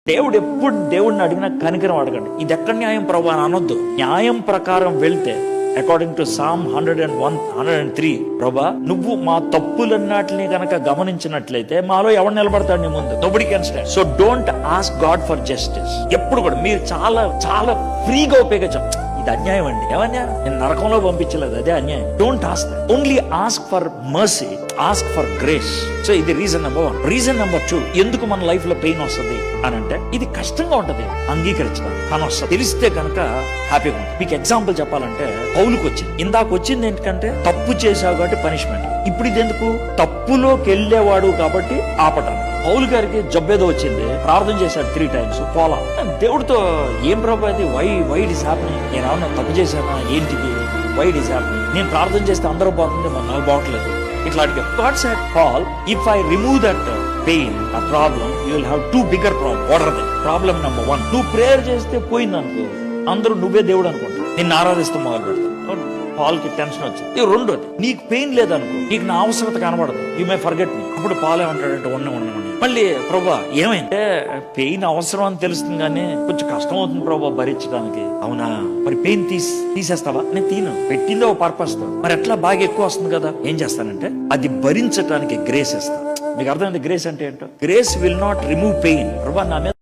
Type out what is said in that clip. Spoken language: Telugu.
దేవుడు ఎప్పుడు దేవుడిని అడిగినా కనికరం అడగండి. ఇది ఎక్కడ న్యాయం ప్రభు అని అనొద్దు. న్యాయం ప్రకారం వెళ్తే అకార్డింగ్ టు Psalm 103, ప్రభా నువ్వు మా తప్పులన్నిటిని గనక గమనించినట్లయితే మాలో ఎవరు నిలబడతాడు నీ ముందు? Nobody can stand. So don't ask God for justice. ఎప్పుడు కూడా మీరు చాలా చాలా ఫ్రీగా ఉపయోగించాం. ఇది అన్యాయం అండి. ఏమన్యాయం? నేను నరకంలో పంపించలేదు, అదే అన్యాయం. Don't ask, only ask for mercy, ask for grace. So ఇది రీజన్ నెంబర్ 1. రీజన్ నెంబర్ 2, ఎందుకు మన లైఫ్ లో పెయిన్ వస్తుంది అని అంటే ఇది కష్టంగా ఉంటది అంగీకరించడం. కానీ వస్తుంది, తెలిస్తే కనుక హ్యాపీగా ఉంటుంది. మీకు ఎగ్జాంపుల్ చెప్పాలంటే పౌలుకు వచ్చింది. ఇందాక వచ్చింది ఏంటంటే తప్పు చేశావు కాబట్టి పనిష్మెంట్. ఇప్పుడు ఇది ఎందుకు? తప్పులోకి వెళ్ళేవాడు కాబట్టి ఆపటానికి. పౌలు గారికి జబ్బేదో వచ్చింది, ప్రార్థన చేశాడు 3 times, పోలా. దేవుడితో ఏం ప్రభు అది, వై ఇట్ ఇస్ హ్యాపెనింగ్? నేను ఏమన్నా తప్పు చేశానా ఏంటిది? Why it is happening? నేను ప్రార్థన చేస్తే అందరూ బాగుంది, మరి నాకు బాగట్లేదు. ఇట్లా అడిగారు. God said, Paul, if I remove that pain, a problem, you will have 2 bigger problems. What are they? Problem number 1, నువ్వు ప్రేయర్ చేస్తే పోయింది అనుకో, అందరూ నువ్వే దేవుడు అనుకుంటా, నిన్ను ఆరాధిస్తూ మొదలు పెడతారు. పాల్ కి టెన్షన్ వచ్చింది. ఇది రెండోది, నీకు పెయిన్ లేదనుకో, నీకు నా అవసరత కనబడదు, యూ మే ఫర్గెట్ మీ. అప్పుడు పాల్ ఏమంటాడంటే ఉండమని. మళ్ళీ ప్రభా ఏమైంటే పెయిన్ అవసరం అని తెలుస్తుంది కానీ కొంచెం కష్టం అవుతుంది ప్రభా భరించడానికి. అవునా, మరి పెయిన్ తీసేస్తావా? నేను తీను, పెట్టిందో ఒక పర్పస్ తో. మరి ఎట్లా బాగా ఎక్కువ వస్తుంది కదా, ఏం చేస్తానంటే అది భరించడానికి గ్రేస్ ఇస్తా. మీకు అర్థమైంది గ్రేస్ అంటే ఏంటో? Grace will not remove pain. ప్రభా నా మీద